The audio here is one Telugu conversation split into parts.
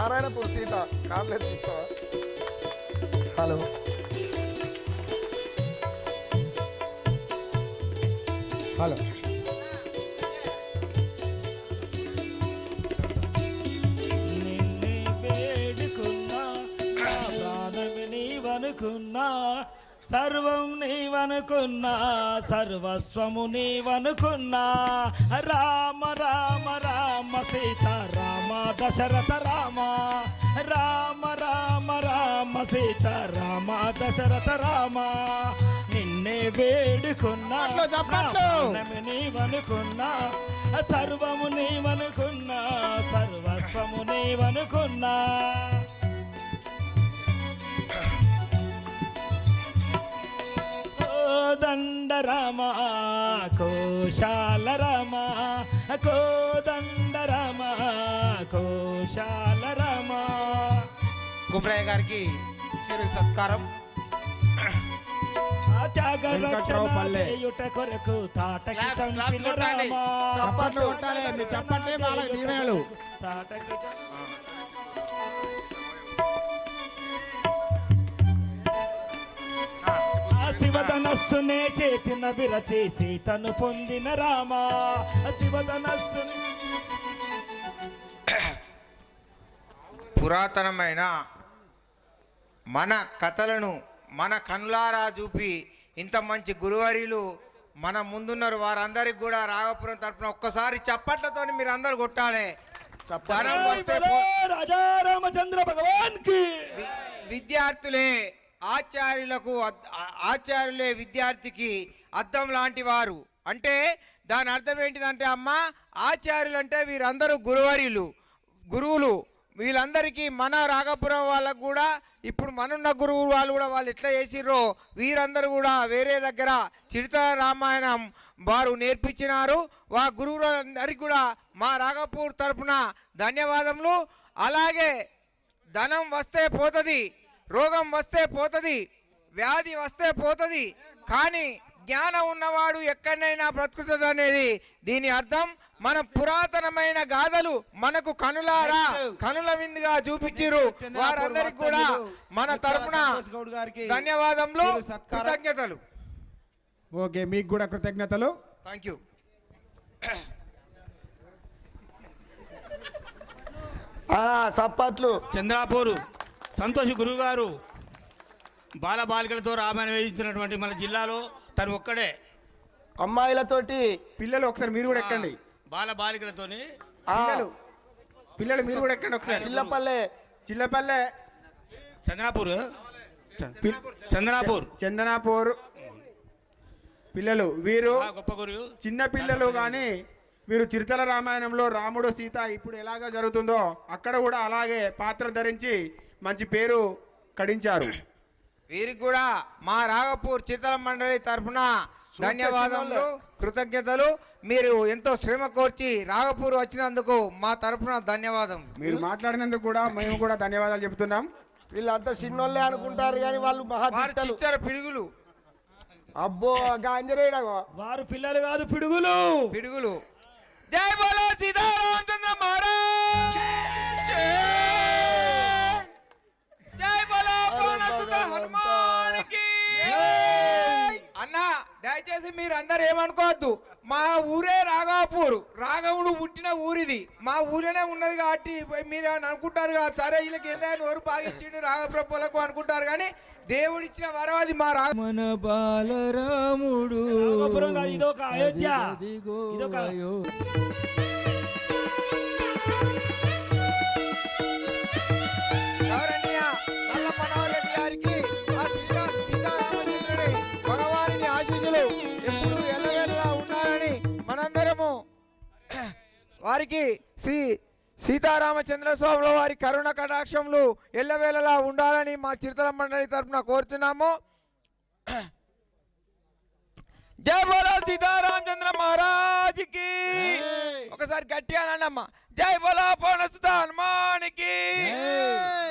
నారాయణపూర్ సీత కాంప్లెక్స్ ఇస్తావా? హలో హలో నిన్నే వేడుకున్నా నా ప్రాణమి నీవనుకున్నా సర్వం నీవనుకున్నా సర్వస్వము నీవనుకున్నా రామ రామ రామ సీత రామ దశరథ రామ రామ రామ రామ సీత రామ దశరథ రామ నిన్నే వేడుకున్నా ప్రాణమి నీవనుకున్నా సర్వము నీవనుకున్నా సర్వస్వము నీవనుకున్నా కోదండ రామ కోశాల రామ కోదండ రామ కోశాల రామ. కుబ్రయ్య గారికి చిరు సత్కారం. త్యాగరక్షణయుట కొరకు తాటకి చంపిన రామ. చప్పట్లు కొట్టాలి, మీ చప్పట్లే వాళ్ళకి దీవెనలు. తాటకి శివధనస్సునే చేతిన విరచేసి తను పొందిన రామ శివధనస్సుని. పురాతనమైన మన కథలను మన కనులారా చూపి ఇంత మంచి గురువారీలు మన ముందున్నారు. వారందరికి కూడా రాఘపురం తరపున ఒక్కసారి చప్పట్లతో మీరు అందరు కొట్టాలి. రాజా రామచంద్ర భగవాన్ కి. విద్యార్థులే ఆచార్యులే విద్యార్థికి అద్దం లాంటి వారు. అంటే దాని అర్థం ఏంటిదంటే అమ్మ, ఆచార్యులు అంటే వీరందరూ గురువులు. వీళ్ళందరికీ మన రాఘపురం వాళ్ళకు కూడా ఇప్పుడు మనున్న గురువు వాళ్ళు కూడా వాళ్ళు ఎట్లా చేసిర్రో వీరందరూ కూడా వేరే దగ్గర చరిత్ర రామాయణం వారు నేర్పించినారు. వా గురువులందరికీ కూడా మా రాఘపూర్ తరపున ధన్యవాదములు. అలాగే ధనం వస్తే పోతుంది, రోగం వస్తే పోతుంది, వ్యాధి వస్తే పోతుంది, కానీ జ్ఞానం ఉన్నవాడు ఎక్కడైనా బ్రతుకుతుంది అనేది దీని అర్థం. మన పురాతనమైన గాథలు మనకు కనుల విందుగా చూపించారు. వారందరికీ కూడా మన తరపున ధన్యవాదములు, కృతజ్ఞతలు. ఓకే, మీకు కూడా కృతజ్ఞతలు. Thank you. చప్పట్లు. చంద్రాపూర్ సంతోష్ గురువు గారు బాలబాలికలతో రామాయణం వేయించినటువంటి మన జిల్లాలో తను ఒక్కడే. అమ్మాయిలతోటి పిల్లలు ఒకసారి మీరు కూడా ఎక్కండి. బాలబాలికలతోని పిల్లలు మీరు కూడా ఎక్కండి ఒకసారి. చిల్లపల్లె చందనాపూర్ పిల్లలు వీరు గొప్ప గురువు. చిన్న పిల్లలు కానీ వీరు చిరుతల రామాయణంలో రాముడు సీత ఇప్పుడు ఎలాగ జరుగుతుందో అక్కడ కూడా అలాగే పాత్ర ధరించి మంచి పేరు కడించారు. వీరికి కూడా మా రాఘపూర్ చిరుతల మండలి తరఫున ధన్యవాదములు, కృతజ్ఞతలు. మీరు ఎంతో శ్రమ కోర్చి రాఘపూర్ వచ్చినందుకు మా తరఫున ధన్యవాదం. మీరు మాట్లాడినందుకు కూడా మేము కూడా ధన్యవాదాలు చెబుతున్నాం. వీళ్ళంతా చిన్నోళ్ళే అనుకుంటారు కానీ వాళ్ళు మహా పిడుగులు. అబ్బో గాంజరేడా వారు పిల్లలు కాదు, పిడుగులు. జై బోలో సీతారామచంద్ర మహారాజ్, జై బోలో పవనసుత హనుమానికి. అన్న దయచేసి మీరు అందరు ఏమనుకోవద్దు, మా ఊరే రాఘవపూర్, రాఘవుడు పుట్టిన ఊరిది, మా ఊరేనే ఉన్నది కాబట్టి మీరు అనుకుంటారు కదా, సరే వీళ్ళకి ఏదైనా ఓరు బాగిచ్చిండు రాఘప్రభులకు అనుకుంటారు, కానీ దేవుడిచ్చిన వరం అది మా మన బాలరాముడు. ఇదొక అయోధ్య, ఇదొక గారికి సీతారామచంద్రుడి భగవాని ఆశీస్సులు ఎప్పుడు ఎల్లవెల్లా ఉండాలని మనందరము వారికి శ్రీ సీతారామచంద్ర స్వాముల వారి కరుణ కటాక్షములు ఎల్లవేళలా ఉండాలని మా చిరుతల మండలి తరఫున కోరుతున్నాము. జై బోలో సీతారామచంద్ర మహారాజ్కి. ఒకసారి గట్టిగా అనండమ్మా. జై బోలో పవనసుత హనుమానికి,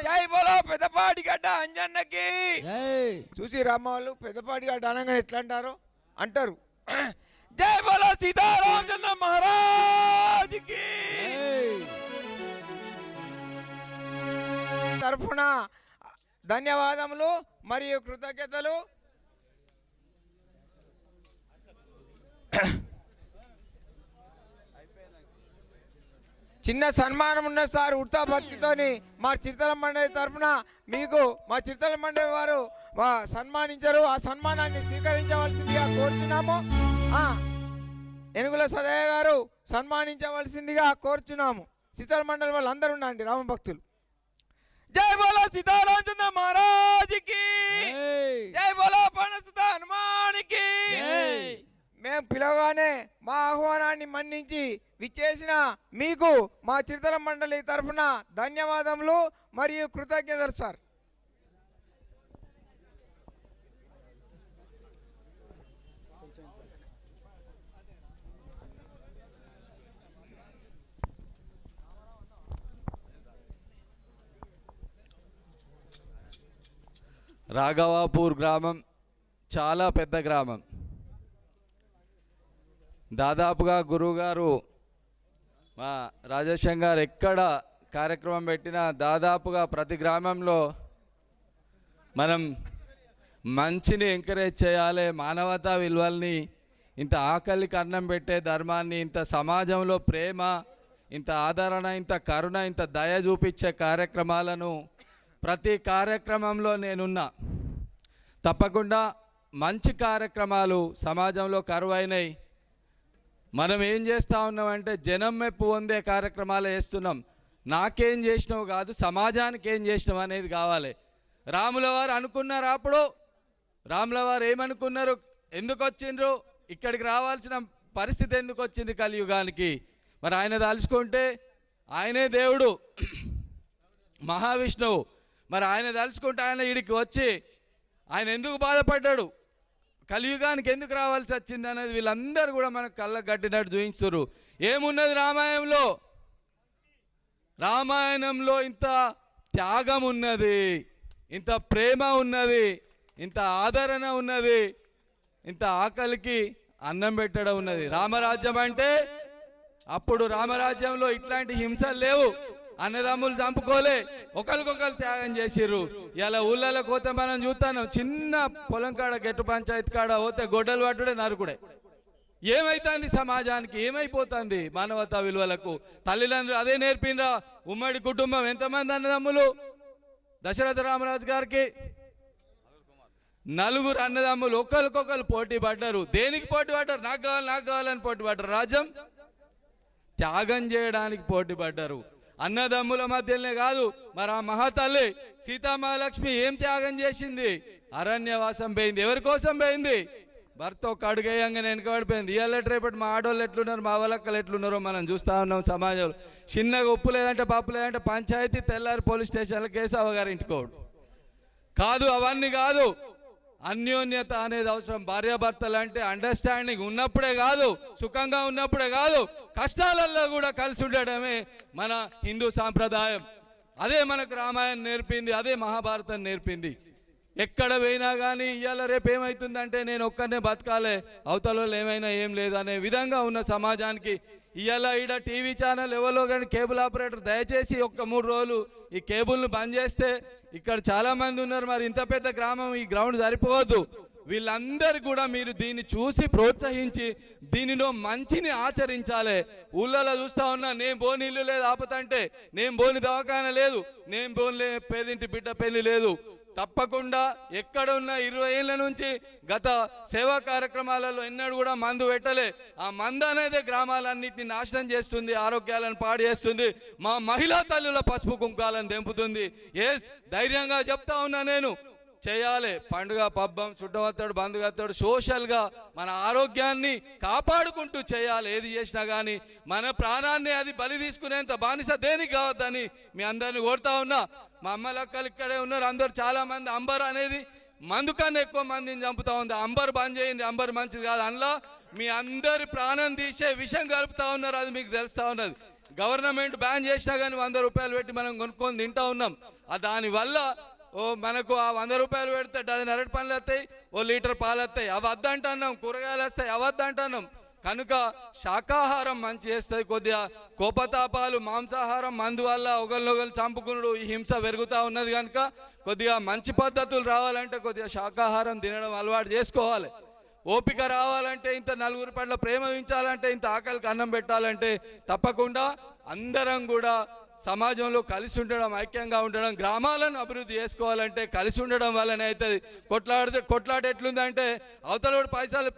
జై బోలో పెద్దపాటి గడ్డ అంజన్నకి. చూసి రామ వాళ్ళు పెద్దపాటి గడ్డ అనగానే ఎట్లా అంటారు. జై బోలో సీతారామచంద్ర మహారాజ్కి. తరఫున ధన్యవాదములు మరియు కృతజ్ఞతలు. చిన్న సన్మానం ఉన్న సార్ ఉడతా భక్తితోని మా చిరుతల మండలి తరఫున మీకు మా చిరుతల మండలి వారు సన్మానించారు. ఆ సన్మానాన్ని స్వీకరించవలసిందిగా కోరుచున్నాము. ఎనుగుల సదయ్య గారు సన్మానించవలసిందిగా కోరుచున్నాము. చిరుతల మండలి వాళ్ళు అందరూ ఉండండి రామ భక్తులు. జై బోలో సీతారామచంద్ర మహారాజుకి, జై బోలో పనసుత హనుమానికి. మేము పిలవగానే మా ఆహ్వానాన్ని మన్నించి విచ్చేసిన మీకు మా చిరుతల మండలి తరఫున ధన్యవాదములు మరియు కృతజ్ఞతలు సార్. రాఘవాపూర్ గ్రామం చాలా పెద్ద గ్రామం. దాదాపుగా గురువుగారు మా రాజేశం గారు ఎక్కడ కార్యక్రమం పెట్టినా దాదాపుగా ప్రతి గ్రామంలో మనం మంచిని ఎంకరేజ్ చేయాలి, మానవతా విలువల్ని, ఇంత ఆకలికి అన్నం పెట్టే ధర్మాన్ని, ఇంత సమాజంలో ప్రేమ, ఇంత ఆదరణ, ఇంత కరుణ, ఇంత దయ చూపించే కార్యక్రమాలను ప్రతి కార్యక్రమంలో నేనున్నా. తప్పకుండా మంచి కార్యక్రమాలు సమాజంలో కరువైనాయి. మనం ఏం చేస్తూ ఉన్నామంటే జనం మెప్పు పొందే కార్యక్రమాలు చేస్తున్నాం. నాకేం చేసినావు కాదు, సమాజానికి ఏం చేసినావు అనేది కావాలి. రాముల వారు అనుకున్నారు, అప్పుడు రాముల వారు ఏమనుకున్నారు, ఎందుకు వచ్చిండ్రు, ఇక్కడికి రావాల్సిన పరిస్థితి ఎందుకు వచ్చింది కలియుగానికి? మరి ఆయన తలుచుకుంటే ఆయనే దేవుడు మహావిష్ణువు. మరి ఆయన తలుచుకుంటే ఆయన ఈడికి వచ్చి ఆయన ఎందుకు బాధపడ్డాడు, కలియుగానికి ఎందుకు రావాల్సి వచ్చింది అనేది వీళ్ళందరూ కూడా మనకు కళ్ళకు కట్టినట్టు చూపించారు. ఏమున్నది రామాయణంలో? రామాయణంలో ఇంత త్యాగం ఉన్నది, ఇంత ప్రేమ ఉన్నది, ఇంత ఆదరణ ఉన్నది, ఇంత ఆకలికి అన్నం పెట్టడం ఉన్నది. రామరాజ్యం అంటే అప్పుడు రామరాజ్యంలో ఇట్లాంటి హింసలు లేవు, అన్నదమ్ములు చంపుకోలే, ఒకరికొకరు త్యాగం చేసిర్రు. ఇలా ఊళ్ళలో పోతే మనం చూస్తాను, చిన్న పొలం కాడ గెట్టు పంచాయతీ కాడ పోతే గొడ్డలు పట్టుడే నరుకుడే. ఏమైతుంది సమాజానికి, ఏమైపోతుంది మానవతా విలువలకు? తల్లిదండ్రులు అదే నేర్పినరా? ఉమ్మడి కుటుంబం ఎంతమంది అన్నదమ్ములు? దశరథ రామరాజు గారికి 4 అన్నదమ్ములు, ఒకరికొకరు పోటీ పడ్డారు. దేనికి పోటీ పడ్డారు? నాకు కావాలి నాకు కావాలని పోటీ పడ్డారు. రాజ్యం త్యాగం చేయడానికి పోటీ పడ్డారు. అన్నదమ్ముల మధ్యలోనే కాదు, మరి ఆ మహాతల్లి సీతామహాలక్ష్మి ఏం త్యాగం చేసింది? అరణ్యవాసం పోయింది. ఎవరి కోసం పోయింది? భర్త ఒక అడుగేయంగానే వెనకబడిపోయింది. ఇవాళ రేపటి మా ఆడవాళ్ళు ఎట్లున్నారు, మా వాళ్ళక్కలు ఎట్లున్నారో మనం చూస్తూ ఉన్నాం సమాజంలో. చిన్నగా ఉప్పు లేదంటే పప్పు లేదంటే పంచాయతీ, తెల్లారి పోలీస్ స్టేషన్ల కేసు, అవగారింటికోడు కాదు. అవన్నీ కాదు, అన్యోన్యత అనేది అవసరం. భార్యాభర్తలు అంటే అండర్స్టాండింగ్ ఉన్నప్పుడే కాదు, సుఖంగా ఉన్నప్పుడే కాదు, కష్టాలలో కూడా కలిసి ఉండడమే మన హిందూ సాంప్రదాయం. అదే మనకు రామాయణం నేర్పింది, అదే మహాభారతం నేర్పింది. ఎక్కడ పోయినా కానీ ఇవాళ రేపు ఏమవుతుందంటే నేను ఒక్కనే బతకాలే, అవతల ఏమైనా ఏం లేదు అనే విధంగా ఉన్న సమాజానికి ఇవాళ ఈడ టీవీ ఛానల్ ఎవరో కానీ కేబుల్ ఆపరేటర్ దయచేసి 1-3 రోజులు ఈ కేబుల్ను బంద్ చేస్తే ఇక్కడ చాలామంది ఉన్నారు. మరి ఇంత పెద్ద గ్రామం, ఈ గ్రౌండ్ సరిపోవద్దు. వీళ్ళందరూ కూడా మీరు దీన్ని చూసి ప్రోత్సహించి దీనిలో మంచిని ఆచరించాలి. ఊళ్ళలో చూస్తూ ఉన్నా, నేను బోని ఇల్లు లేదు ఆపతంటే, నేను బోని దవాఖాన లేదు, నేను బోని పేదింటి బిడ్డ పెళ్లి లేదు. తప్పకుండా ఎక్కడ ఉన్న 20 ఏళ్ళ నుంచి గత సేవా కార్యక్రమాలలో ఎన్నడూ కూడా మందు పెట్టలే. ఆ మందు అనేది గ్రామాలన్నింటినీ నాశనం చేస్తుంది, ఆరోగ్యాలను పాడు చేస్తుంది, మా మహిళా తల్లుల పసుపు కుంకాలను తెంపుతుంది. ధైర్యంగా చెప్తా ఉన్నా నేను, చేయాలి. పండుగ పబ్బం చుట్టవస్తాడు, బంధుగస్తాడు, సోషల్గా మన ఆరోగ్యాన్ని కాపాడుకుంటూ చేయాలి. ఏది చేసినా కానీ మన ప్రాణాన్ని అది బలి తీసుకునేంత బానిస దేనికి కావద్దని మీ అందరిని కోరుతా ఉన్నా. మా అమ్మలక్కలు ఇక్కడే ఉన్నారు, అందరు చాలామంది అంబర్ అనేది మందు కన్నా ఎక్కువ మందిని చంపుతా ఉంది. అంబర్ బంద్ చేయండి, అంబర్ మంచిది కాదు. అందులో మీ అందరి ప్రాణం తీసే విషయం కలుపుతా ఉన్నారు, అది మీకు తెలుస్తూ ఉన్నది. గవర్నమెంట్ బ్యాన్ చేసినా కానీ 100 రూపాయలు పెట్టి మనం కొనుక్కొని తింటా ఉన్నాం. దానివల్ల మనకు ఆ 100 రూపాయలు పెడితే డజన్ అరటి పండ్లు వస్తాయి, 1 లీటర్ పాలు వస్తాయి, అవి వద్దంటున్నాం. కూరగాయలు వస్తాయి, అవి వద్దంటున్నాం. కనుక శాకాహారం మంచి చేస్తుంది. కొద్దిగా కోపతాపాలు, మాంసాహారం, మందు వల్ల ఒకరినొకరు చంపుకునుడు, ఈ హింస పెరుగుతూ ఉన్నది. కనుక కొద్దిగా మంచి పద్ధతులు రావాలంటే కొద్దిగా శాకాహారం తినడం అలవాటు చేసుకోవాలి. ఓపిక రావాలంటే, ఇంత నలుగురి పట్ల ప్రేమ ఉంచాలంటే, ఇంత ఆకలికి అన్నం పెట్టాలంటే తప్పకుండా అందరం కూడా సమాజంలో కలిసి ఉండడం, ఐక్యంగా ఉండడం, గ్రామాలను అభివృద్ధి చేసుకోవాలంటే కలిసి ఉండడం వల్లనే అవుతుంది. కొట్లాట ఎట్లుందంటే అవతలోడు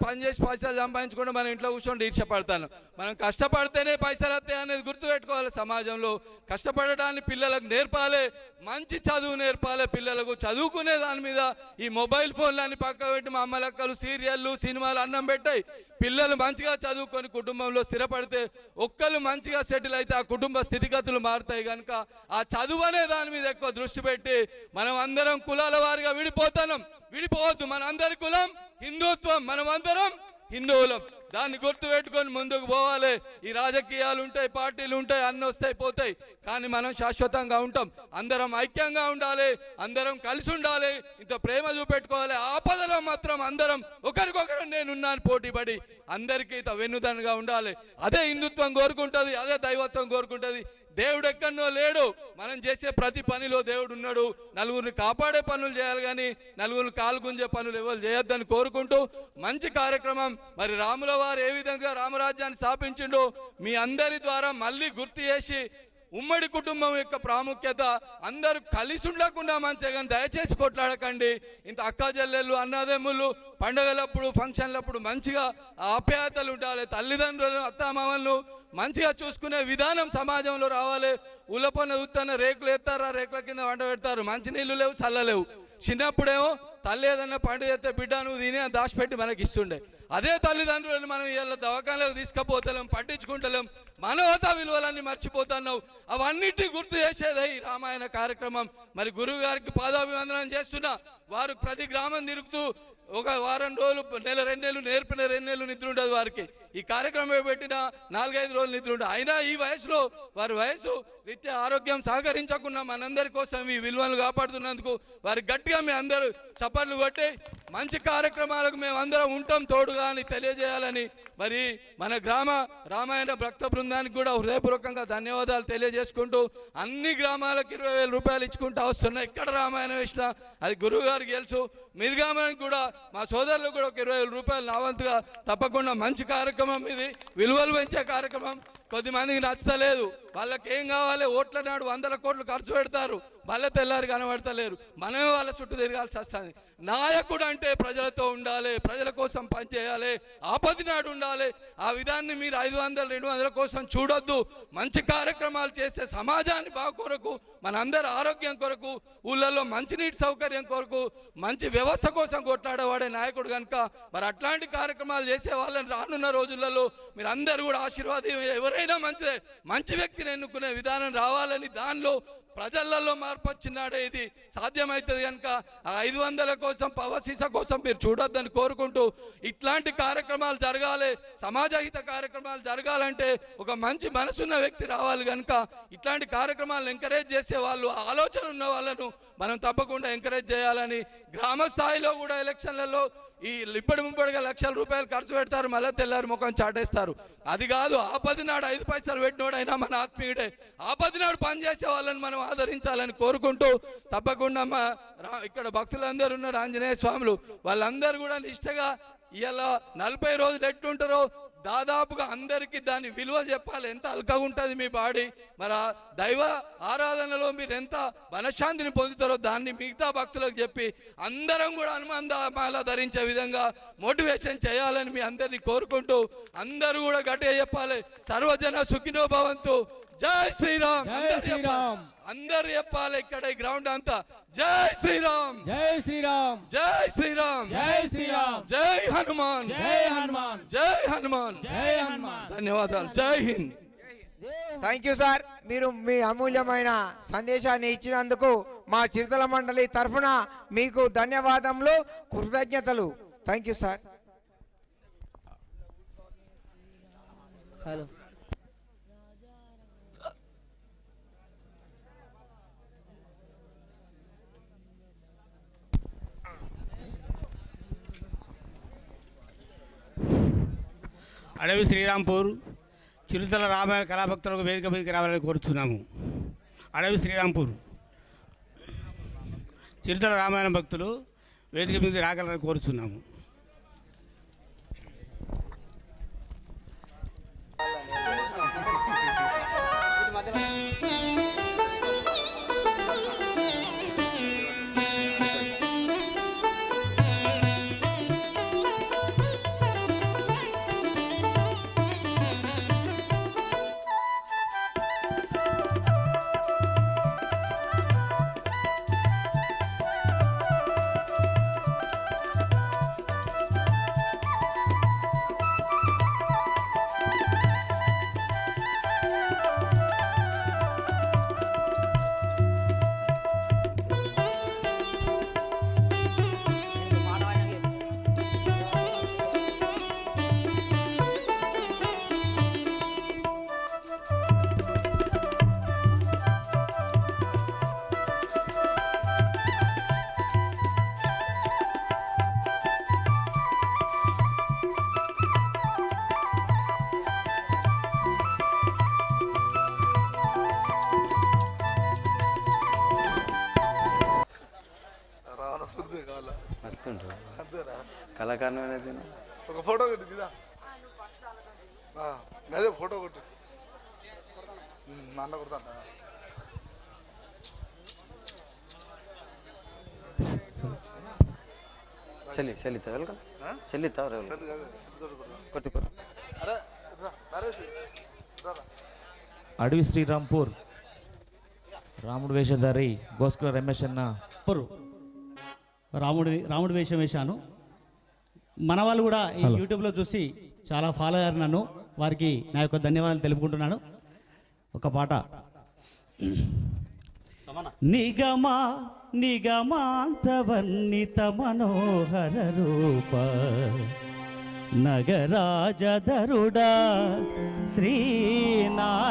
పనిచేసి పైసలు సంపాదించుకుంటే మనం ఇంట్లో కూర్చొని ఈర్ష్యపడతాను. మనం కష్టపడితేనే పైసలు వస్తాయి అనేది గుర్తుపెట్టుకోవాలి. సమాజంలో కష్టపడడాన్ని పిల్లలకు నేర్పాలి, మంచి చదువు నేర్పాలి పిల్లలకు. చదువుకునే దాని మీద ఈ మొబైల్ ఫోన్లన్నీ పక్క పెట్టి మా అమ్మలక్కలు సీరియళ్ళు, సినిమాలు అన్నం పెట్టాయి. పిల్లలు మంచిగా చదువుకొని కుటుంబంలో స్థిరపడితే, ఒక్కళ్ళు మంచిగా సెటిల్ అయితే ఆ కుటుంబ స్థితిగతులు మారుతాయి. కనుక ఆ చదువు అనే దాని మీద ఎక్కువ దృష్టి పెట్టి మనం అందరం కులాల వారిగా విడిపోవద్దు. మన అందరి కులం హిందుత్వం, మనం అందరం హిందువులం. దాన్ని గుర్తు పెట్టుకొని ముందుకు పోవాలి. ఈ రాజకీయాలు ఉంటాయి, పార్టీలు ఉంటాయి, అన్నీ వస్తాయి పోతాయి, కానీ మనం శాశ్వతంగా ఉంటాం. అందరం ఐక్యంగా ఉండాలి, అందరం కలిసి ఉండాలి, ఇంత ప్రేమ చూపెట్టుకోవాలి. ఆపదలో మాత్రం అందరం ఒకరికొకరు నేనున్నాను పోటీపడి అందరికీ వెన్నుదన్నుగా ఉండాలి. అదే హిందుత్వం కోరుకుంటుంది, అదే దైవత్వం కోరుకుంటుంది. దేవుడు ఎక్కడనో లేడు, మనం చేసే ప్రతి పనిలో దేవుడు ఉన్నాడు. నలుగురిని కాపాడే పనులు చేయాలి, కానీ నలుగురిని కాలుగుంజే పనులు ఎవరు చేయొద్దని కోరుకుంటూ మంచి కార్యక్రమం. మరి రాముల వారు ఏ విధంగా రామరాజ్యాన్ని స్థాపించిండో మీ అందరి ద్వారా మళ్ళీ గుర్తు చేసి, ఉమ్మడి కుటుంబం యొక్క ప్రాముఖ్యత, అందరూ కలిసి ఉండకుండా మంచిగా, కానీ దయచేసి కొట్లాడకండి. ఇంత అక్క చెల్లెళ్ళు, అన్నదమ్ములు పండుగలప్పుడు, ఫంక్షన్లప్పుడు మంచిగా ఆప్యాయతలు ఉండాలి. తల్లిదండ్రులను, అత్తామామలను మంచిగా చూసుకునే విధానం సమాజంలో రావాలి. ఉలపన ఉత్తన రేకులు ఎత్తారా, రేకుల కింద వంట పెడతారు, మంచినీళ్ళు లేవు, చల్లలేవు. చిన్నప్పుడేమో తల్లి ఏదన్నా పండు చేస్తే బిడ్డ నువ్వు తిని దాచిపెట్టి మనకి ఇస్తుండే. అదే తల్లిదండ్రులను మనం ఇలా దవాఖానలకు తీసుకుపోతలేం, పట్టించుకుంటలేం, మానవతా విలువలన్నీ మర్చిపోతున్నావు. అవన్నిటి గుర్తు చేసేదే ఈ రామాయణ కార్యక్రమం. మరి గురువు గారికి పాదాభివందనం చేస్తున్నా. వారు ప్రతి గ్రామం తిరుగుతూ ఒక వారం రోజులు, నెల 2 నెలలు నేర్పిన 2 నెలలు నిద్ర ఉండదు వారికి. ఈ కార్యక్రమం పెట్టిన 4-5 రోజులు నిద్ర ఉండదు. అయినా ఈ వయసులో వారి వయసు రీత్యా ఆరోగ్యం సహకరించకుండా మనందరి కోసం ఈ విలువలు కాపాడుతున్నందుకు వారికి గట్టిగా మీ అందరూ చప్పట్లు కొట్టి మంచి కార్యక్రమాలకు మేము అందరం ఉంటాం తోడుగా అని తెలియజేయాలని, మరి మన గ్రామ రామాయణ భక్త బృందానికి కూడా హృదయపూర్వకంగా ధన్యవాదాలు తెలియజేసుకుంటూ, అన్ని గ్రామాలకు 20,000 రూపాయలు ఇచ్చుకుంటూ వస్తున్నాయి. ఎక్కడ రామాయణం ఇచ్చినా అది గురువు గారికి తెలుసు. మీరు గ్రామానికి కూడా మా సోదరులకు కూడా ఒక 20,000 రూపాయలు నా వంతుగా తప్పకుండా. మంచి కార్యక్రమం ఇది, విలువలు పెంచే కార్యక్రమం. కొద్దిమందికి నచ్చలేదు, వాళ్ళకి ఏం కావాలి, ఓట్ల నాడు 100 కోట్లు ఖర్చు పెడతారు, వాళ్ళ తెల్లారి కనబడతలేరు, మనమే వాళ్ళ చుట్టూ తిరగాల్సి వస్తుంది. నాయకుడు అంటే ప్రజలతో ఉండాలి, ప్రజల కోసం పనిచేయాలి, ఆపది నాడు ఉండాలి. ఆ విధాన్ని మీరు 500-200 కోసం చూడొద్దు. మంచి కార్యక్రమాలు చేసే సమాజాన్ని బాగు కొరకు, మనందరి ఆరోగ్యం కొరకు, ఊళ్ళల్లో మంచినీటి సౌకర్యం కొరకు, మంచి వ్యవస్థ కోసం కొట్లాడేవాడే నాయకుడు. కనుక మరి అట్లాంటి కార్యక్రమాలు చేసే వాళ్ళని రానున్న రోజులలో మీరు అందరూ కూడా ఆశీర్వాదం, ఎవరైనా మంచిదే, మంచి వ్యక్తిని ఎన్నుకునే విధానం రావాలని, దానిలో ప్రజలలో మార్పు వచ్చినాడే ఇది సాధ్యమవుతుంది. కనుక ఆ 500 కోసం, పవసీస కోసం మీరు చూడొద్దని కోరుకుంటూ, ఇట్లాంటి కార్యక్రమాలు జరగాలి, సమాజహిత కార్యక్రమాలు జరగాలంటే ఒక మంచి మనసున్న వ్యక్తి రావాలి. కనుక ఇట్లాంటి కార్యక్రమాలను ఎంకరేజ్ చేసే వాళ్ళు, ఆలోచన ఉన్న వాళ్ళను మనం తప్పకుండా ఎంకరేజ్ చేయాలని, గ్రామ స్థాయిలో కూడా ఎలక్షన్లలో ఈ ముప్పడిగా లక్షల రూపాయలు ఖర్చు పెడతారు, మళ్ళీ తెల్లారి ముఖం చాటేస్తారు. అది కాదు, ఆపది నాడు 5 పైసలు పెట్టినోడైనా మన ఆత్మీయుడే. ఆపది నాడు పనిచేసే వాళ్ళని మనం ఆదరించాలని కోరుకుంటూ, తప్పకుండా ఇక్కడ భక్తులందరూ ఉన్నారు, ఆంజనేయ స్వాములు, వాళ్ళందరూ కూడా నిష్టగా ఇలా 40 రోజులు ఎట్టుంటారో దాదాపుగా అందరికీ దాని విలువ చెప్పాలి. ఎంత అల్కగా ఉంటుంది మీ బాడీ, మరి దైవ ఆరాధనలో మీరు ఎంత మనశ్శాంతిని పొందుతారో దాన్ని మిగతా భక్తులకు చెప్పి అందరం కూడా హనుమాన్ ధరించే విధంగా మోటివేషన్ చేయాలని మీ అందరినీ కోరుకుంటూ, అందరూ కూడా గట్టిగా చెప్పాలి. సర్వజన సుఖినో భవంతు, జై శ్రీరామ్. అందరు చెప్పాలి ఇక్కడ ఈ గ్రౌండ్ అంతా, జై శ్రీరామ్, జై శ్రీరామ్, జై శ్రీరామ్, జై శ్రీరామ్, జై హనుమాన్, జై హనుమాన్, జై హనుమాన్, జై హనుమాన్. ధన్యవాదాలు. జై హింద్. Thank you sir. మీరు మీ అమూల్యమైన సందేశాన్ని ఇచ్చినందుకు మా చిరుతల మండలి తరఫున మీకు ధన్యవాదములు, కృతజ్ఞతలు. Thank you sir. హలో అడవి శ్రీరాంపూర్ చిరుతల రామాయణ కళాభక్తులకు వేదిక మీదకి రావాలని కోరుతున్నాము. అడవి శ్రీరాంపూర్ చిరుతల రామాయణ భక్తులు వేదిక మీద రాగలని కోరుతున్నాము. కళాకారులు అనేది ఒక ఫోటో కొట్టి అదే ఫోటో కొట్టి నాన్న కొడతా చెల్లితా వెల్కమ్ చెల్లితా కొట్టి అడవి శ్రీరాంపూర్ రాముడు వేషధారి గోస్కుల రమేష్ అన్న రాముడు వేషం వేశాను. మన వాళ్ళు కూడా ఈ యూట్యూబ్లో చూసి చాలా ఫాలో అయ్యారు నన్ను. వారికి నా యొక్క ధన్యవాదాలు తెలుపుకుంటున్నాను. ఒక పాట. నిగమా నిగమాంతవర్ణిత మనోహర రూప నగరాజధరుడా శ్రీనారాయణ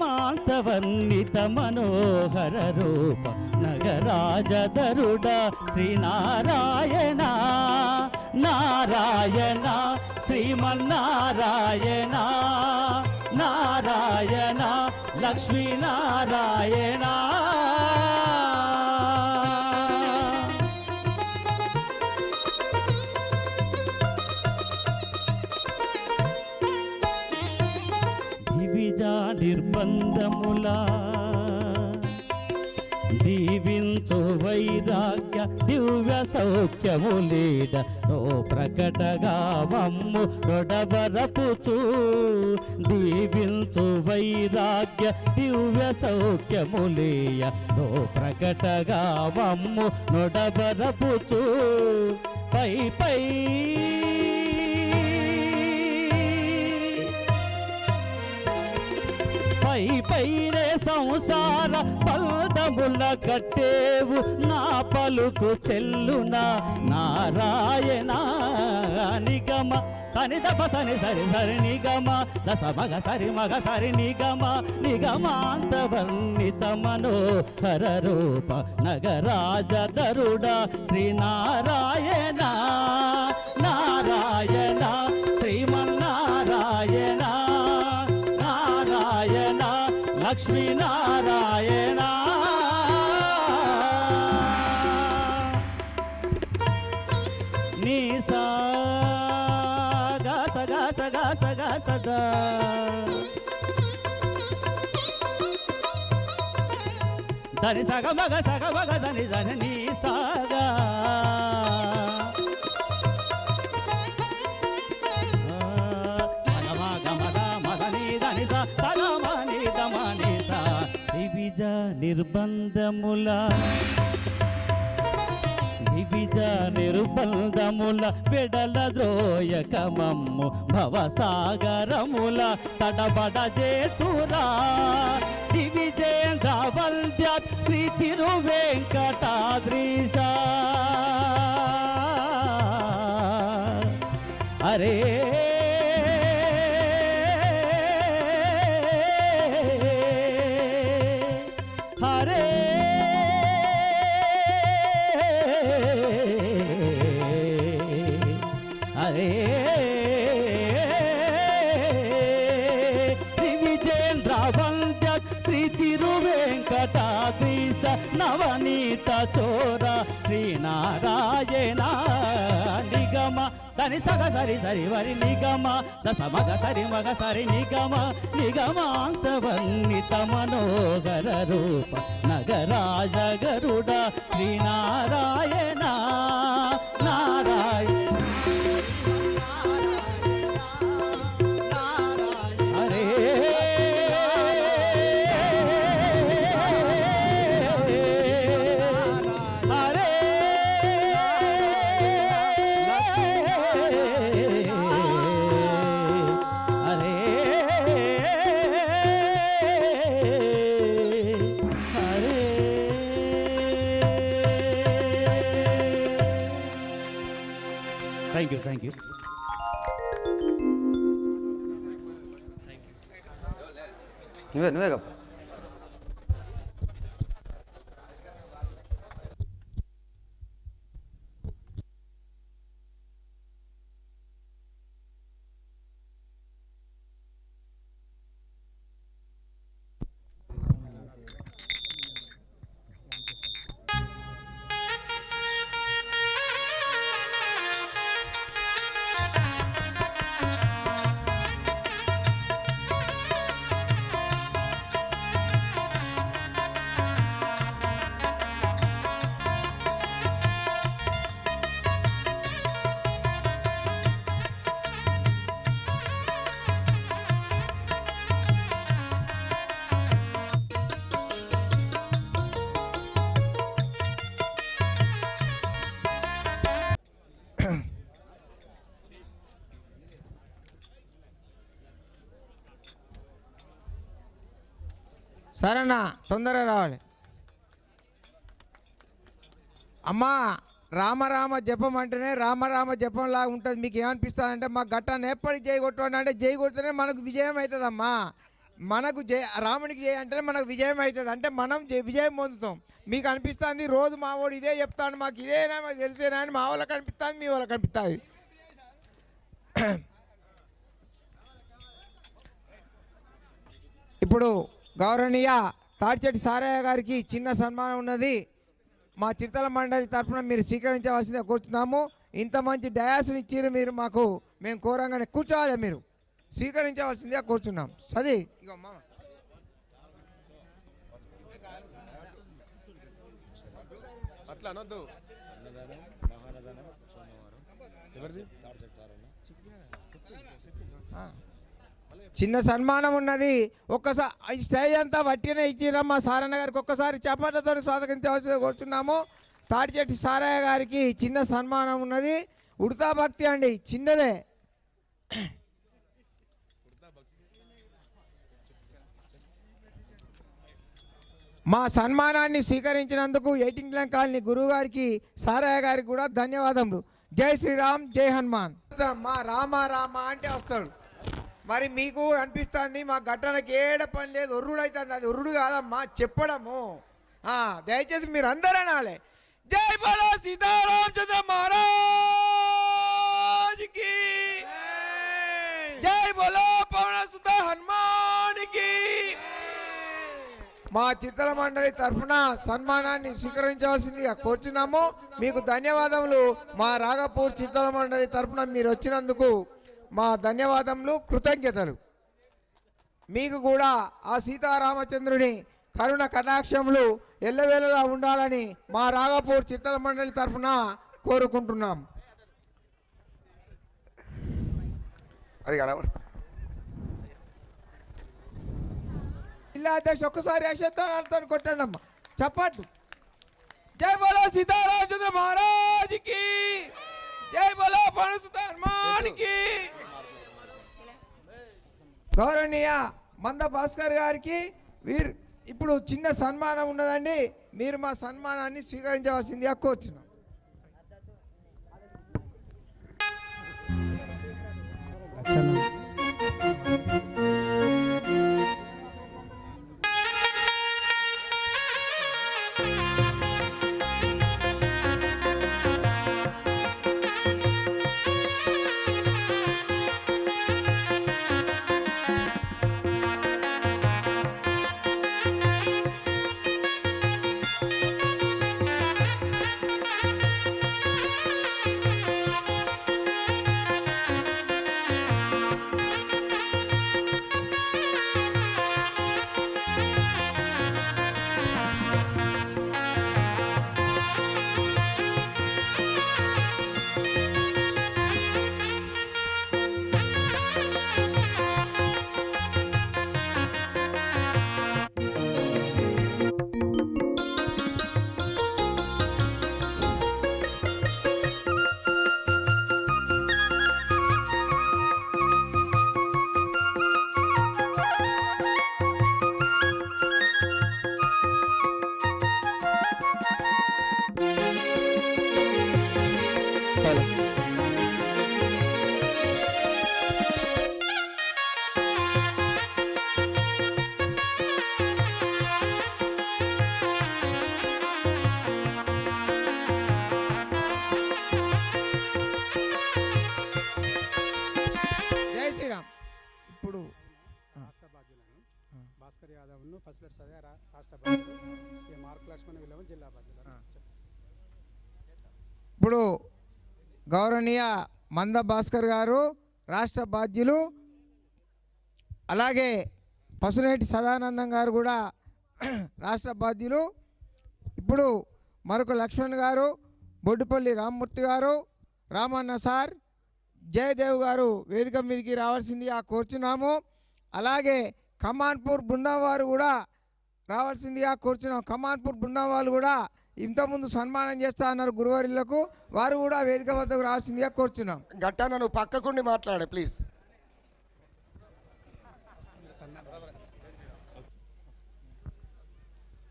నిగమాంతవర్ణిత మనోహర రూప నగరాజధరుడ శ్రీనారాయణ నారాయణ శ్రీమన్నారాయణ నారాయణ లక్ష్మీనారాయణ నిర్బంధములా దీవించు వైరాగ్య దివ్య సౌఖ్యములీడ నో ప్రకటగా మమ్ము నొడబరపుచు దీవించు వైరాగ్య దివ్య సౌఖ్యములీయ నో ప్రకటగా మమ్ము నొడబరపుచు పై పై పై పైనే సంసార పల్దముల కట్టేవు నా పలుకు చెల్లునా నారాయణ నిగమ సని దప సని సరి సరి నిగమ దశ మగ సరి మగ సరి నిగమ నిగమాంతవర్ణిత మనోహర రూప నగరాజధరుడ శ్రీనారాయణ నారాయణ శ్రీమన్నారాయణ నారాయణ లక్ష్మీనారాయణ నీ సా గ సదా ధని సగ మగ ధని ధని నీ సాగా నిర్బంధముల వెడల ద్రోయక మమ్ము భవసాగరముల తడబడ చేతురా దివిజేంద్ర వల్ద్యాత్ శ్రీ తిరువెంకటాద్రీశ అరే చోర శ్రీనారాయణ నిగమ దని సగ సరి సరి వరి నిగమ దశ మగ సరి మగ సరి నిగమ నిగమాంతవర్ణిత మనోహర రూప నగరాజ గరుడ శ్రీనారాయణ నారాయణ హరే హరే హరే హరే థ్యాంక్ యూ థ్యాంక్ యూ నువ్వే కప్ప సరేనా తొందరగా రావాలి అమ్మా రామ జపం అంటేనే రామ జపం లాగా ఉంటుంది. మీకు ఏమనిపిస్తుంది అంటే మా గట్టాన్ని ఎప్పటికి జై కొట్టండి అంటే జై కొడితేనే మనకు విజయం అవుతుందమ్మా. మనకు రామునికి జై అంటేనే మనకు విజయం అవుతుంది, అంటే మనం విజయం పొందుతాం. మీకు అనిపిస్తుంది రోజు మా వాడు ఇదే చెప్తాడు, మాకు ఇదేనా మాకు తెలిసేనా అని మా వాళ్ళకి అనిపిస్తుంది, మీ వాళ్ళకి అనిపిస్తుంది. ఇప్పుడు గౌరవనీయ తాడిచెట్టి సారయ్య గారికి చిన్న సన్మానం ఉన్నది. మా చిరుతల మండలి తరఫున మీరు స్వీకరించవలసిందే కోరుతున్నాము. ఇంత మంచి డయాస్ని ఇచ్చారు మీరు మాకు, మేము కోరంగానే కూర్చోవాలి, మీరు స్వీకరించవలసిందే కోరుతున్నాం. సది ఇక మామ అట్లా అనొద్దు. చిన్న సన్మానం ఉన్నది. ఒక్కసారి స్టేజ్ అంతా వట్టినే ఇచ్చిరమ్మా సారన్న గారికి. ఒక్కసారి చప్పట్లతో స్వాగతించవలసిందిగా కోరుతున్నాము. తాడిచెట్టి సారయ్య గారికి చిన్న సన్మానం ఉన్నది. ఉడతా భక్తి అండి, చిన్నదే. మా సన్మానాన్ని స్వీకరించినందుకు ఎయిటింగ్ కాలనీ గురువు గారికి సారయ్య గారికి కూడా ధన్యవాదములు. జై శ్రీరామ్, జై హనుమాన్. మా రామ అంటే వస్తాడు. మరి మీకు అనిపిస్తుంది మా ఘటనకి ఏడ పని లేదు, ఒర్రుడు అవుతుంది. అది ఒర్రుడు కాదమ్మా, చెప్పడము. దయచేసి మీరు అందరూ అనాలి జై బలో సీతారామచంద్ర మహారాజ్కి, జై బలో పవన సుత హనుమానికి. మా చిరుతల మండలి తరఫున సన్మానాన్ని స్వీకరించవలసిందిగా కోరుచున్నాము. మీకు ధన్యవాదములు. మా రాఘపూర్ చిరుతల మండలి తరఫున మీరు వచ్చినందుకు మా ధన్యవాదములు, కృతజ్ఞతలు. మీకు కూడా ఆ సీతారామచంద్రుని కరుణ కటాక్షములు ఎల్లవేళలా ఉండాలని మా రాఘపూర్ చిత్తల మండలి తరఫున కోరుకుంటున్నాం. అది కనబడుతుంది. జిల్లా అధ్యక్షుడు ఒక్కసారి అక్షతాలతో కొట్టండి అమ్మా, చప్పట్లు. జై బోలో సీతారామచంద్ర మహారాజ్కి, జై బోలో పవనసుత హనుమాన్కి. గౌరవనీయ మంద భాస్కర్ గారికి ఇప్పుడు చిన్న సన్మానం ఉన్నదండి. మీరు మా సన్మానాన్ని స్వీకరించవలసిందిగా కోరుచున్నాం. హలో జై శ్రీరామ్. ఇప్పుడు రాష్ట్ర బాధ్యులను భాస్కర్ యాదవ్ను ఫస్ట్ సదే రాష్ట్ర బాధ్యులు ఈ మార్క్ లక్ష్మణ్ విలవన్ జిల్లా బాధ్యులు. ఇప్పుడు గౌరవనీయ మంద భాస్కర్ గారు రాష్ట్ర బాధ్యులు, అలాగే పసునేటి సదానందం గారు కూడా రాష్ట్ర బాధ్యులు. ఇప్పుడు మరొక లక్ష్మణ్ గారు, బొడ్డుపల్లి రామ్మూర్తి గారు, రామన్న సార్, జయదేవ్ గారు వేదిక మీదకి రావాల్సిందిగా కోరుచున్నాము. అలాగే కమాన్పూర్ బృందం వారు కూడా రావాల్సిందిగా కోరుచున్నాం. కమాన్పూర్ బృందం వాళ్ళు కూడా ఇంతకుముందు సన్మానం చేస్తా అన్నారు గురువారిలకు, వారు కూడా వేదిక వద్దకు రావాల్సిందిగా కోరుచున్నాం. గట్టా నువ్వు పక్కకుండి మాట్లాడే ప్లీజ్.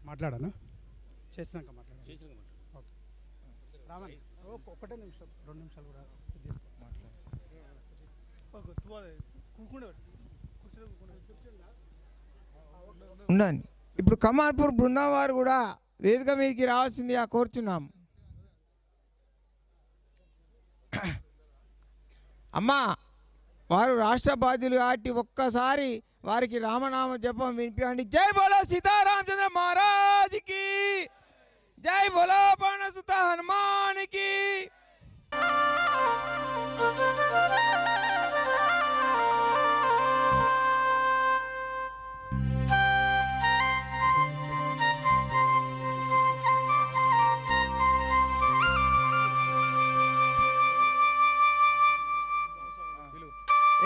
మాట్లాడాను చేసినాక మాట్లాడాను. రామన్ ఒకటే నిమిషం 2 నిమిషాలు కూడా తీసుకో. ఉండండి. ఇప్పుడు కమాన్పూర్ బృందం వారు కూడా వేదిక మీదకి రావాల్సిందిగా కోరుచున్నాం. అమ్మా, వారు రాష్ట్ర బాధ్యులు కాబట్టి ఒక్కసారి వారికి రామనామ జపం వినిపించండి. జై బోలో సీతారామచంద్ర మహారాజ్కి, జై బోలో పవనసుత హనుమానికి.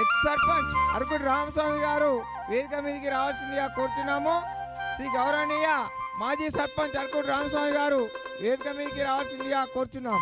ఎక్స్ సర్పంచ్ అరకుటి రామస్వామి గారు వేదిక మీదకి రావాల్సిందిగా కోరుతున్నాము. శ్రీ గౌరవనీయ మాజీ సర్పంచ్ అరకుటి రామస్వామి గారు వేదిక మీదకి రావాల్సిందిగా కోరుచున్నాం.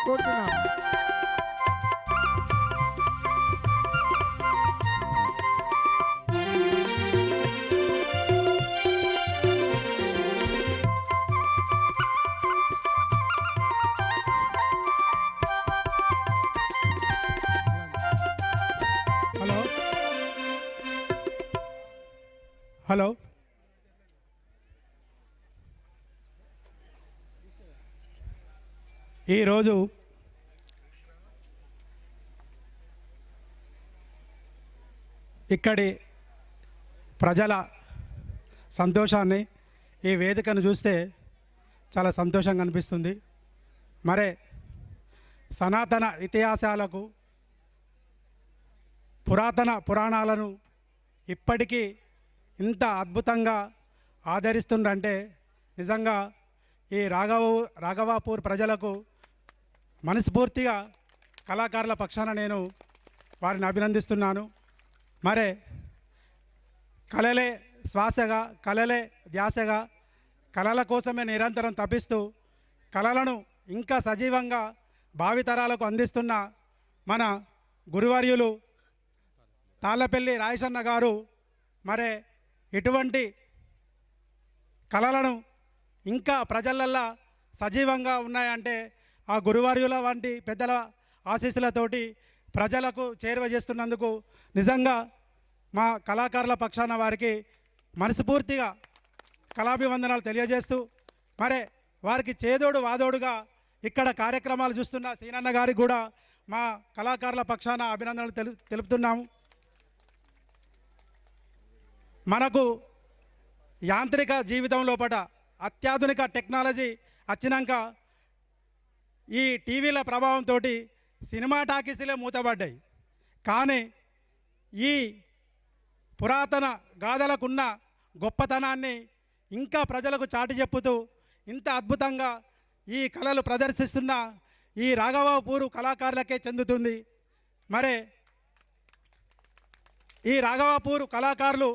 కోరుతున్నాం. హలో హలో ఈరోజు ఇక్కడి ప్రజల సంతోషాన్ని ఈ వేదికను చూస్తే చాలా సంతోషంగా అనిపిస్తుంది. మరే సనాతన ఇతిహాసాలకు పురాతన పురాణాలను ఇప్పటికీ ఇంత అద్భుతంగా ఆదరిస్తుండంటే నిజంగా ఈ రాఘవాపూర్ ప్రజలకు మనస్ఫూర్తిగా కళాకారుల పక్షాన నేను వారిని అభినందిస్తున్నాను. మరే కళలే శ్వాసగా, కళలే ధ్యాసగా, కళల కోసమే నిరంతరం తపిస్తూ కళలను ఇంకా సజీవంగా భావితరాలకు అందిస్తున్న మన గురువర్యులు తాళ్ళపల్లి రాయసన్న గారు మరే ఇటువంటి కళలను ఇంకా ప్రజలల్లా సజీవంగా ఉన్నాయంటే ఆ గురువర్యుల వంటి పెద్దల ఆశీస్సులతోటి ప్రజలకు చేరువ చేస్తున్నందుకు నిజంగా మా కళాకారుల పక్షాన వారికి మనస్ఫూర్తిగా కళాభివందనాలు తెలియజేస్తూ మరే వారికి చేదోడు వాదోడుగా ఇక్కడ కార్యక్రమాలు చూస్తున్న సీనన్న గారికి కూడా మా కళాకారుల పక్షాన అభినందనలు తెలుపుతున్నాము. మనకు యాంత్రిక జీవితం లోపల అత్యాధునిక టెక్నాలజీ వచ్చినాక ఈ టీవీల ప్రభావంతో సినిమా టాకీసులే మూతబడ్డాయి. కానీ ఈ పురాతన గాథలకున్న గొప్పతనాన్ని ఇంకా ప్రజలకు చాటి చెప్పుతూ ఇంత అద్భుతంగా ఈ కళలు ప్రదర్శిస్తున్న ఈ రాఘవాపూరు కళాకారులకే చెందుతుంది. మరే ఈ రాఘవాపూరు కళాకారులు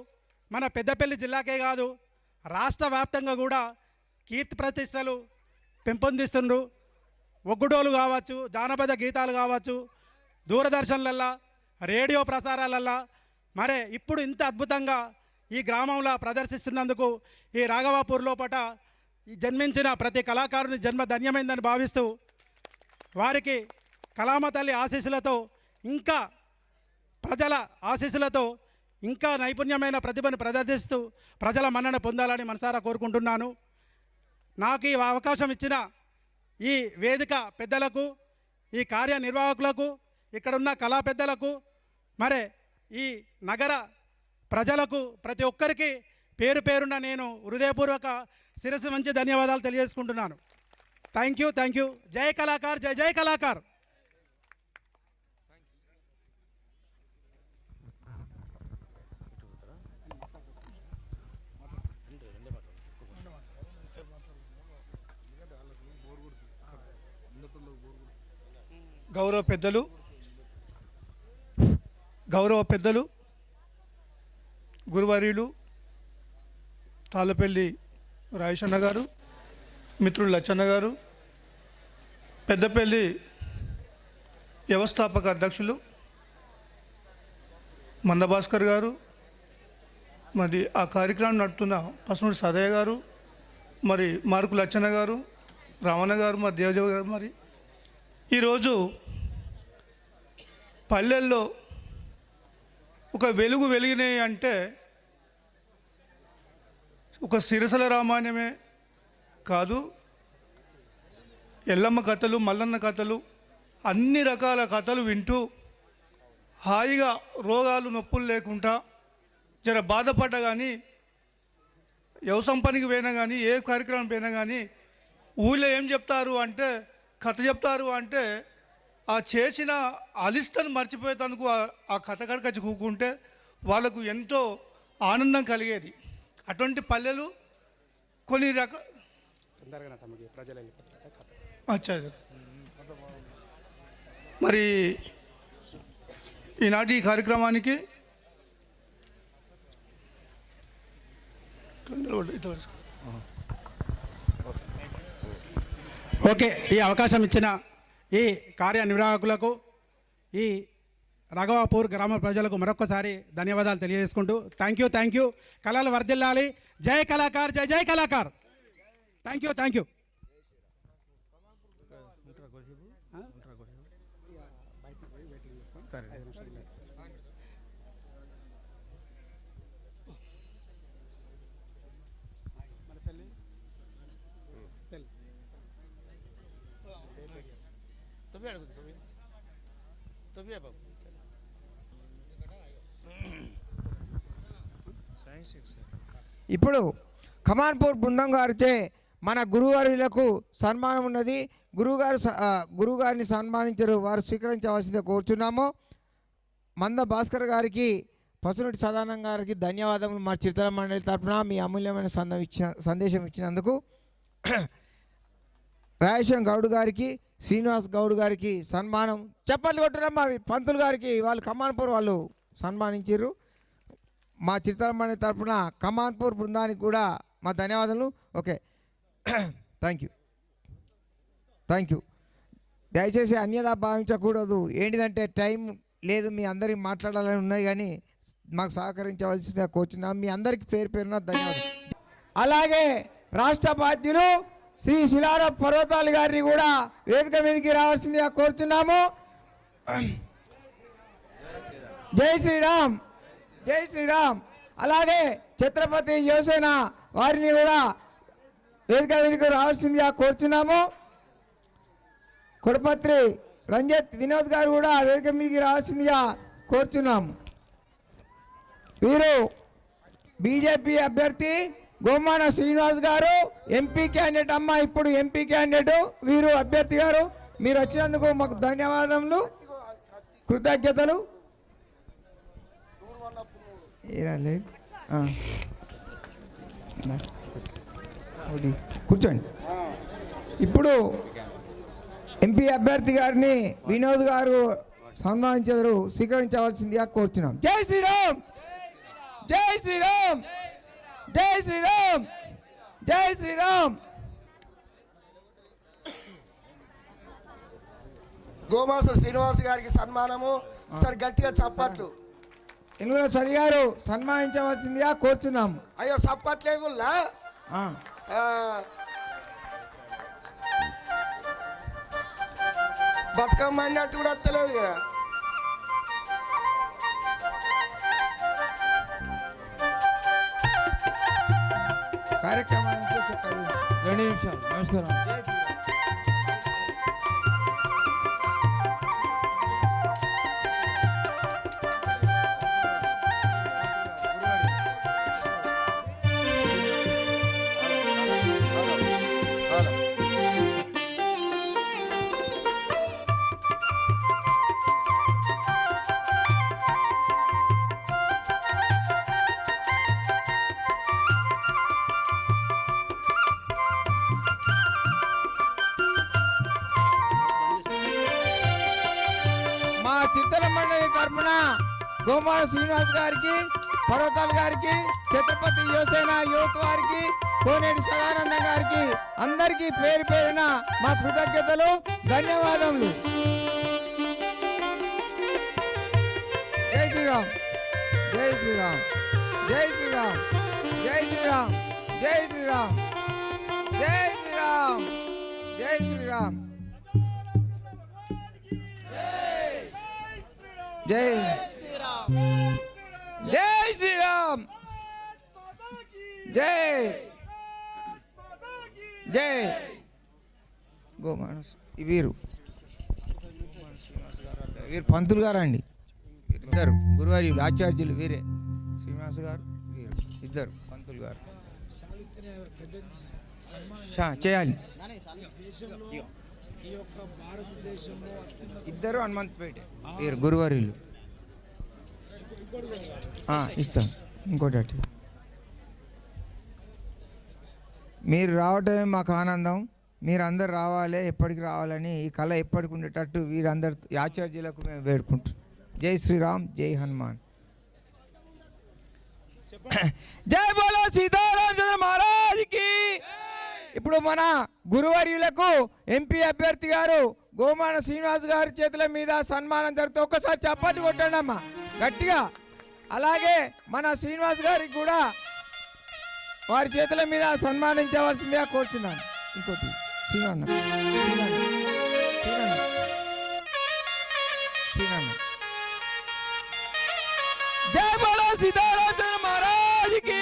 మన పెద్దపల్లి జిల్లాకే కాదు రాష్ట్ర వ్యాప్తంగా కూడా కీర్తి ప్రతిష్టలు పెంపొందిస్తుండ్రు. ఒగ్గుడోలు కావచ్చు, జానపద గీతాలు కావచ్చు, దూరదర్శన్లల్లా, రేడియో ప్రసారాలల్లా మరే ఇప్పుడు ఇంత అద్భుతంగా ఈ గ్రామంలో ప్రదర్శిస్తున్నందుకు ఈ రాఘవాపూర్ లోపట ఈ జన్మించిన ప్రతి కళాకారుని జన్మ ధన్యమైందని భావిస్తూ వారికి కళామ తల్లి ఆశీస్సులతో ఇంకా ప్రజల ఆశీస్సులతో ఇంకా నైపుణ్యమైన ప్రతిభను ప్రదర్శిస్తూ ప్రజల మన్నన పొందాలని మనసారా కోరుకుంటున్నాను. నాకు ఈ అవకాశం ఇచ్చిన ఈ వేదిక పెద్దలకు, ఈ కార్యనిర్వాహకులకు, ఇక్కడున్న కళా పెద్దలకు, మరే ఈ నగర ప్రజలకు ప్రతి ఒక్కరికి పేరు పేరున నేను హృదయపూర్వక శిరస్సు మంచి ధన్యవాదాలు తెలియజేసుకుంటున్నాను. Thank you. జై కళాకార్, జై జై కళాకార్. గౌరవ పెద్దలు గురువర్యులు తాళ్ళపల్లి రాయసన్న గారు, మిత్రులు లచ్చన్న గారు, పెద్దపల్లి వ్యవస్థాపక అధ్యక్షులు మందభాస్కర్ గారు, మరి ఆ కార్యక్రమం నడుపుతున్న పసునూరి సదయ్య గారు, మరి మార్కు లచ్చన్న గారు, రావణ గారు, మరి దేవదేవ గారు, మరి ఈరోజు పల్లెల్లో ఒక వెలుగు వెలిగినాయి అంటే ఒక సిరసల రామాయణమే కాదు, ఎల్లమ్మ కథలు, మల్లన్న కథలు, అన్ని రకాల కథలు వింటూ హాయిగా రోగాలు నొప్పులు లేకుండా జర బాధపడ్డా కానీ వ్యవసాయం పనికి పోయినా కానీ ఏ కార్యక్రమం పోయినా కానీ ఊళ్ళో ఏం చెప్తారు అంటే కథ చెప్తారు అంటే ఆ చేసిన అలిష్టను మర్చిపోయేందుకు ఆ కథ కడకచ్చి కూకుంటే వాళ్ళకు ఎంతో ఆనందం కలిగేది. అటువంటి పల్లెలు కొన్ని అచ్చా మరి ఈనాటి ఈ కార్యక్రమానికి ఓకే, ఈ అవకాశం ఇచ్చిన ఈ కార్యనిర్వాహకులకు, ఈ రాఘవాపూర్ గ్రామ ప్రజలకు మరొకసారి ధన్యవాదాలు తెలియజేసుకుంటూ థ్యాంక్ యూ. కళలు వర్ధిల్లాలి. జై కళాకార్, జై జై కళాకార్. Thank you. ఇప్పుడు కమాన్పూర్ బృందం గారితే మన గురువారులకు సన్మానం ఉన్నది. గురుగారిని సన్మానించారు, వారు స్వీకరించవలసిందే కోరుచున్నాము. మంద భాస్కర్ గారికి పసునటి సదానంద గారికి ధన్యవాదములు మా చిత్ర మండలి తరఫున మీ అమూల్యమైన సందేశం ఇచ్చినందుకు. రాజేశం గౌడ్ గారికి, శ్రీనివాస్ గౌడ్ గారికి సన్మానం. చెప్పట్లు కొట్టురమ్మా పంతులు గారికి, వాళ్ళు కమాన్పూర్ వాళ్ళు సన్మానించారు. మా చిత్ర మండలి తరఫున కమాన్పూర్ బృందానికి కూడా మా ధన్యవాదాలు. Okay, thank you. దయచేసి అన్యదా భావించకూడదు. ఏంటిదంటే టైం లేదు, మీ అందరికి మాట్లాడాలని ఉన్నాయి, కానీ మాకు సహకరించవలసిందిగా కోరుచున్నాం. మీ అందరికి పేరు పేరున ధన్యవాదాలు. అలాగే రాష్ట్ర బాధ్యులు శ్రీ శిలార పర్వతాలు గారిని కూడా వేదిక మీదకి రావాల్సిందిగా కోరుతున్నాము. జై శ్రీరామ్, జై శ్రీరామ్. అలాగే ఛత్రపతి యువసేన వారిని కూడా వేదిక మీదకి రావాల్సిందిగా కోరుతున్నాము. కొడపత్రి రంజిత్ వినోద్ గారు కూడా వేదిక మీదకి రావాల్సిందిగా కోరుచున్నాము. వీరు బీజేపీ అభ్యర్థి గోమాన శ్రీనివాస్ గారు, ఎంపీ క్యాండిడేట్ అమ్మ, ఇప్పుడు ఎంపీ క్యాండిడేట్ వీరు అభ్యర్థి గారు. మీరు వచ్చినందుకు మాకు ధన్యవాదములు, కృతజ్ఞతలు. కూర్చోండి. ఇప్పుడు ఎంపీ అభ్యర్థి గారిని వినోద్ గారు సన్మానించారు, స్వీకరించవలసిందిగా కోరుతున్నాం. జై శ్రీరామ్, జై శ్రీరామ్, జై శ్రీరామ్, జై శ్రీరామ్. గోమాస శ్రీనివాస్ గారికి సన్మానము. ఒకసారి గట్టిగా చప్పట్లు. ఇందులో సరి గారు సన్మానించవలసిందిగా కోరుతున్నాం. అయ్యో చప్పట్లేవుల్లా. బతుకమ్మ అన్నట్టు కూడా వస్తలేదు కదా. కార్యక్రమానికి చెప్పాలి. 2 నిమిషాలు. నమస్కారం. మా చిత్తల మండలి తరఫున గోమాన శ్రీనివాస్ గారికి, పర్వతాల్ గారికి, ఛత్రపతి యువసేన యూత్ వారికి, కోనేటి సదానంద గారికి అందరికీ పేరు పేరున మా కృతజ్ఞతలు, ధన్యవాదములు. జై శ్రీరామ్, జై శ్రీరామ్, జై శ్రీరామ్, జై శ్రీరామ్, జై శ్రీరామ్, జై శ్రీరామ్, జై శ్రీరామ్, జై జై శ్రీరామ్, జై జై గోమానస్. వీరు పంతులు గారు అండి, ఇద్దరు గురువారి ఆచార్యులు వీరే. శ్రీనివాస్ గారు వీరు ఇద్దరు పంతులు గారు చేయాలి. ఇద్దరు హనుమంతపేట వీరు గురువారీలు. ఇస్తాం. ఇంకోటి అటు మీరు రావటమే మాకు ఆనందం. మీరు అందరు రావాలి, ఎప్పటికి రావాలని, ఈ కళ ఎప్పటికి ఉండేటట్టు వీరందరు ఆచార్యులకు మేము వేడుకుంటాం. జై శ్రీరామ్, జై హనుమాన్. జై బోలో సీతారామచంద్ర మహారాజ్కి. ఇప్పుడు మన గురువర్యులకు ఎంపీ అభ్యర్థి గారు గోమాన శ్రీనివాస్ గారి చేతుల మీద సన్మానం జరుగుతుంది. ఒక్కసారి చప్పట్లు కొట్టండి అమ్మా గట్టిగా. అలాగే మన శ్రీనివాస్ గారికి కూడా వారి చేతుల మీద సన్మానించవలసిందిగా కోరుతున్నాను. ఇంకోటి శ్రీనాన్న, జై బోలో సీతారామచంద్ర మహారాజ్కి.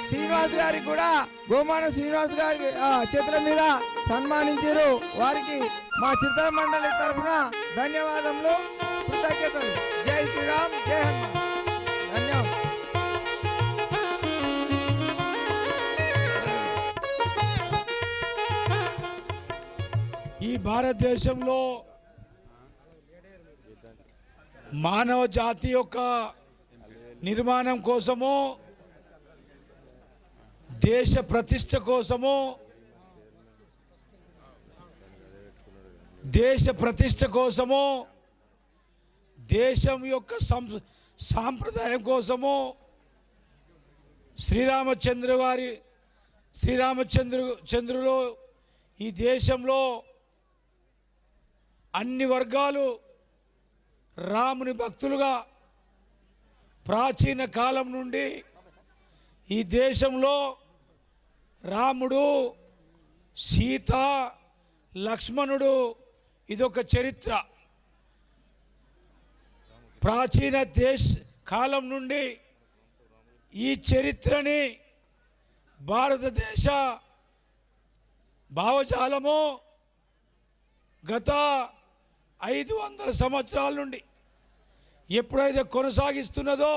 శ్రీనివాస్ గారికి కూడా గోమాన శ్రీనివాస్ గారి చేతుల మీద సన్మానించారు. వారికి మా చిత్ర మండలి తరఫున ధన్యవాదములు, కృతజ్ఞతలు. జై శ్రీరామ్, జై హనుమాన్. ధన్యవాదాలు. ఈ భారతదేశంలో మానవ జాతి యొక్క నిర్మాణం కోసము, దేశ ప్రతిష్ట కోసము, దేశం యొక్క సాంప్రదాయం కోసము శ్రీరామచంద్రులో ఈ దేశంలో అన్ని వర్గాలు రాముని భక్తులుగా ప్రాచీన కాలం నుండి ఈ దేశంలో రాముడు, సీత, లక్ష్మణుడు ఇదొక చరిత్ర. ప్రాచీన కాలం నుండి ఈ చరిత్రని భారతదేశ భావజాలము గత 500 సంవత్సరాల నుండి ఎప్పుడైతే కొనసాగిస్తున్నదో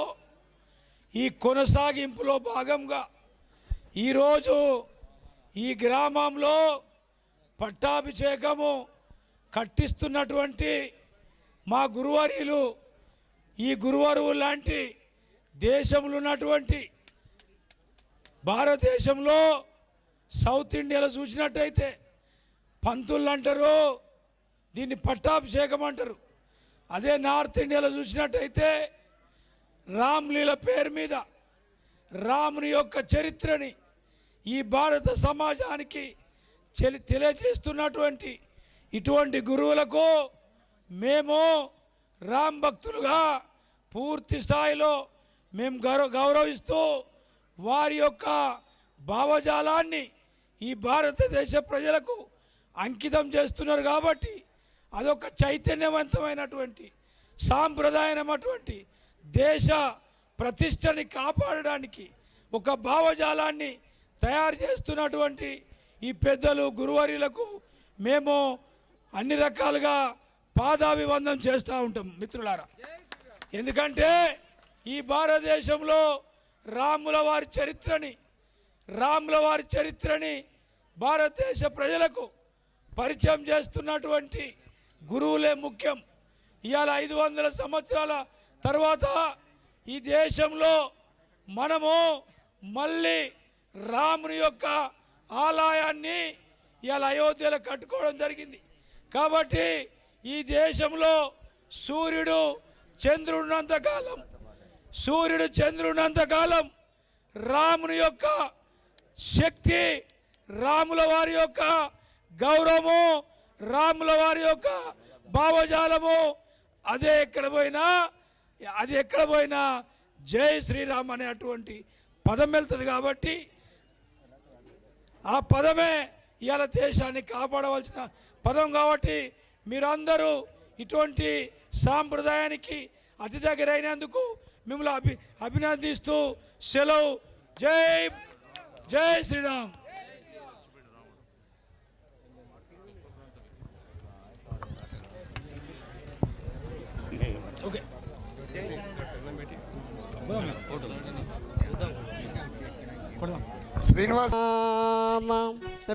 ఈ కొనసాగింపులో భాగంగా ఈరోజు ఈ గ్రామంలో పట్టాభిషేకము కట్టిస్తున్నటువంటి మా గురువర్యులు, ఈ గురువరువు లాంటి దేశంలో ఉన్నటువంటి భారతదేశంలో సౌత్ ఇండియాలో చూసినట్టయితే పంతులు అంటారు, దీన్ని పట్టాభిషేకం అంటారు. అదే నార్త్ ఇండియాలో చూసినట్టయితే రామ్లీల పేరు మీద రాముని యొక్క చరిత్రని ఈ భారత సమాజానికి తెలియజేస్తున్నటువంటి ఇటువంటి గురువులకు మేము రామ్ భక్తులుగా పూర్తి స్థాయిలో మేము గౌరవిస్తూ వారి యొక్క భావజాలాన్ని ఈ భారతదేశ ప్రజలకు అంకితం చేస్తున్నారు. కాబట్టి అదొక చైతన్యవంతమైనటువంటి సాంప్రదాయమైనటువంటి దేశ ప్రతిష్టని కాపాడడానికి ఒక భావజాలాన్ని తయారు చేస్తున్నటువంటి ఈ పెద్దలు గురువర్యులకు మేము అన్ని రకాలుగా పాదాభివందనం చేస్తూ ఉంటాం మిత్రులారా. ఎందుకంటే ఈ భారతదేశంలో రాముల వారి చరిత్రని భారతదేశ ప్రజలకు పరిచయం చేస్తున్నటువంటి గురువులే ముఖ్యం. ఇవాళ 500 సంవత్సరాల తర్వాత ఈ దేశంలో మనము మళ్ళీ రాముని యొక్క ఆలయాన్ని ఇవాళ అయోధ్యలో కట్టుకోవడం జరిగింది. కాబట్టి ఈ దేశంలో సూర్యుడు చంద్రుడినంతకాలం రాముని యొక్క శక్తి, రాముల వారి యొక్క గౌరవము, రాముల వారి యొక్క భావజాలము అది ఎక్కడ పోయినా జై శ్రీరామ్ అనేటువంటి పదం వెళ్తుంది. కాబట్టి ఆ పదమే ఇవాళ దేశాన్ని కాపాడవలసిన పదం. కాబట్టి మీరందరూ ఇటువంటి సాంప్రదాయానికి అతి దగ్గరైనందుకు మిమ్మల్ని అభినందిస్తూ సెలవు. జై శ్రీరామ్. ఓకే శ్రీనివాస్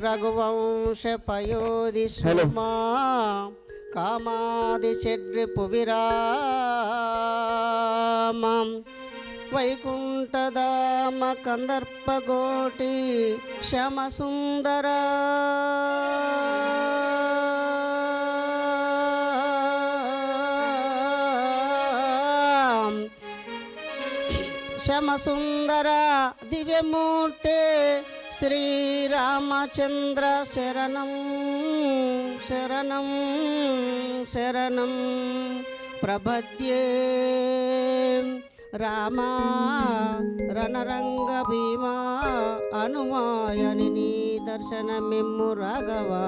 రఘువంశ పయోధి సుమా కామాది చెడ్రిపు విరామం వైకుంఠధామ కందర్పగోటి శ్యామసుందర శ్యామసుందర దివ్యమూర్తే శ్రీరామచంద్ర శరణం శరణం శరణం ప్రపద్యే. రామా రణరంగ భీమా అనుమాయని నీ దర్శనమిమ్ము రాఘవా.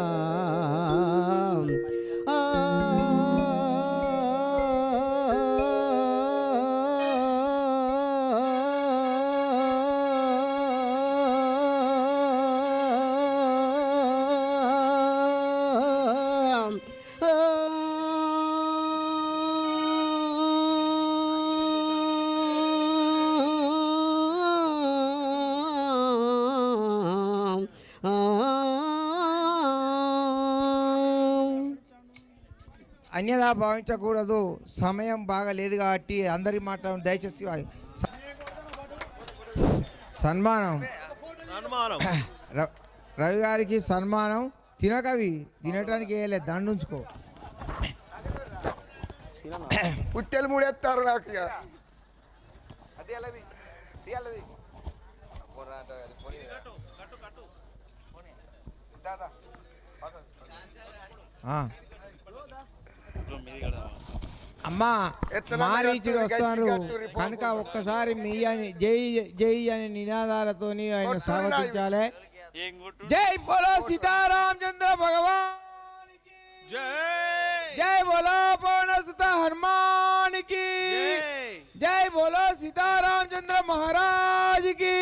అన్యదా భావించకూడదు. సమయం బాగా లేదు కాబట్టి అందరి మాట దయచేసి సన్మానం రవి గారికి సన్మానం. తినకవి తినటానికి వేయలేదు, దండుంచుకో. పుత్తెలు మూడేస్తారు నాకు ఇక. అమ్మా మారీచుడు వస్తారు కనుక ఒక్కసారి మీ అని జై జై అని నినాదాలతోని ఆయన స్వాగతించాలి. జై బోలో సీతారామచంద్ర భగవాన్ కి జై బోలో పవన సుత హనుమాన్ కి జై బోలో సీతారామచంద్ర మహారాజ్ కి